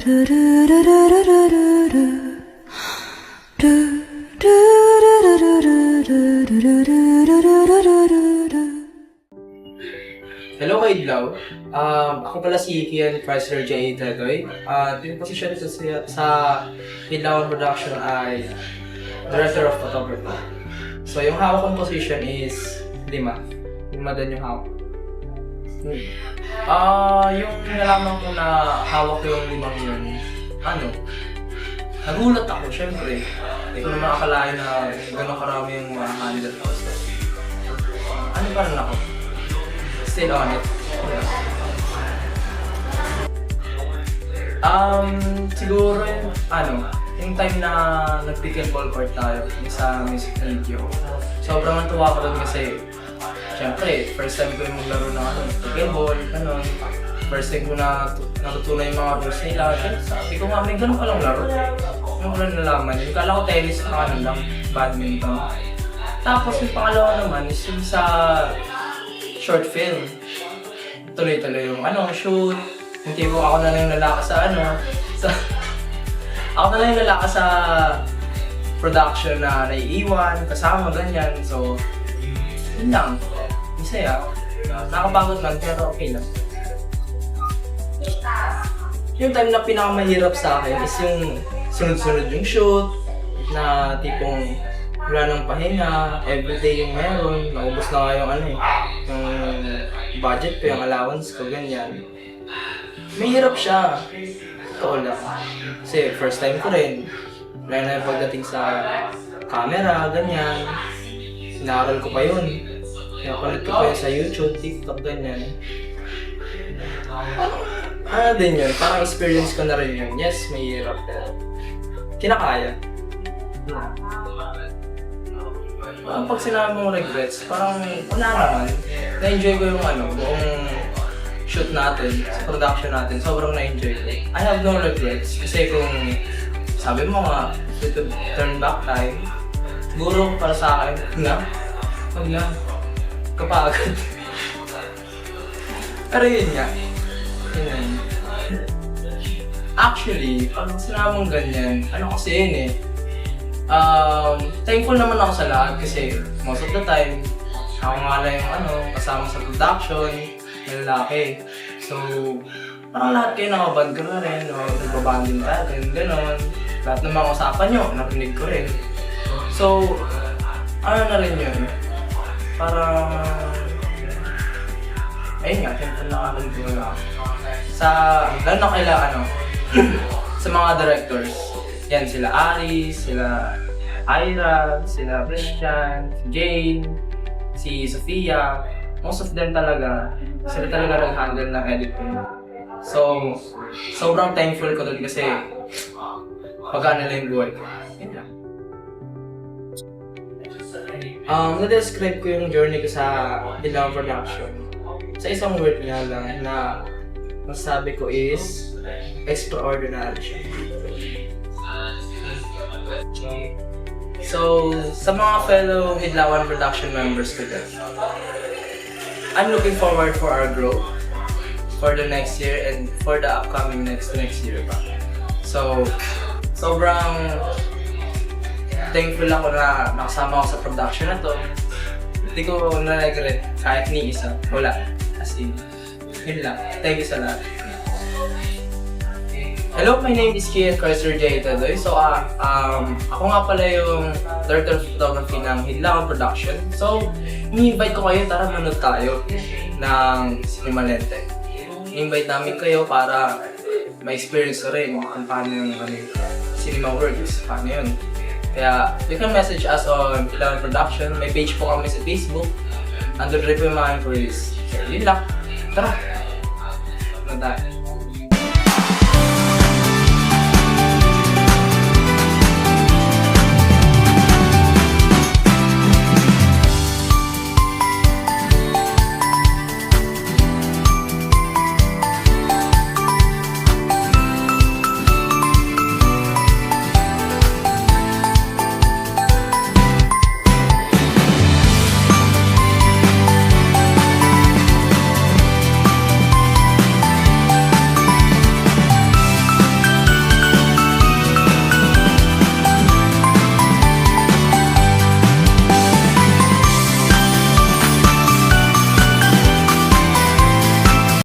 Hello Kaidlaw. Ako pala si Kian Chrysler J. Tedoy. Yung position ko sa Kaidlawan Production ay Director of Photography. So yung hawak kong position is 5. 5 din yung hawak. Yung nalaman ko na hawak ko yung 5 yun, nagulat ako syempre. Hindi ko naman akalain na gano'ng karami yung handle ko. So, pa rin ako. Still on it. Siguro yung time na nag-pickleball court tayo sa music video. Sobrang natuwa ko doon kasi syempre, first time ko yung maglaro ng pickleball, First time ko na natutunan yung mga rules nila. Sabi ko nga, may ganun palang laro. Yung ko lang nalaman yun. Kala ko tennis na lang, badminton. Tapos yung pangalawa naman is yung sa short film. Tuloy-tuloy yung shoot. Yung tipo ako na lang yung lalaka ako na lang yung lalaka sa production na naiiwan, kasama, ganyan. So, yun lang. Masaya. Nakapagod lang, pero okay lang. Yung time na pinakamahirap sa akin is yung sunod-sunod yung shoot, na tipong wala nang pahinga, everyday yung meron, naubos na nga yung yung budget ko, yung allowance ko, ganyan. Mahirap siya. Totoo lang. Kasi first time ko rin. Lalo na yung pagdating sa camera, ganyan. Sinaaral ko pa yun. Pinapalit ko pa yun sa YouTube, TikTok, ganyan. Din yun, parang experience ko na rin yun. Yes, mahirap pero kinakaya. Pag sinabi mong regrets, parang wala naman. Na-enjoy ko yung buong shoot natin, sa production natin, sobrang na-enjoy ko. I have no regrets kasi kung sabi mo nga, if you turn back time, siguro para sa akin, wag na, kapagod. Pero yun nga, actually, pag sinabi mong ganyan, kasi yun thankful naman ako sa lahat kasi most of the time, ako nga lang yung kasama sa production, yung lalaki. So, parang lahat kayo nakaband ko na rin, nagbabanding natin, gano'n. Lahat ng mga usapan nyo, narinig ko rin. So, na rin yun. Parang, ayun nga, thankful na ako din ako. Lalo na kailangan, sa mga directors. Yan, sila Aris, sila Ira, sila Christian, si Jane, si Sofia. Most of them talaga, sila talaga nag-handle ng editing. So, sobrang thankful ko doon kasi pagkaan nila yung buhay ko. Yan lang. Na-describe ko yung journey ko sa Kaidlawan Production. Sa isang word nga lang na masasabi ko is extraordinary siya. So, sa mga fellow Kaidlawan Production members ko dyan, I'm looking forward for our growth for the next year and for the upcoming next year pa. So, sobrang thankful ako na nakasama ako sa production na to. Hindi ko na-regret kahit ni isa. Wala. As in, yun lang. Thank you sa lahat. Hello, my name is Kian Chrysler J. Tedoy. So, ako nga pala yung Director of Photography ng Kaidlawan Production. So, i-invite ko kayo, tara manood tayo ng Cinema Lente. I-invite namin kayo para ma-experience rin kung paano yung cinema works, paano yun. Kaya, you can message us on Kaidlawan Production. May page po kami sa Facebook. Andun rin po yung mga inquiries. So, yun lang. Tara! Ano tayo?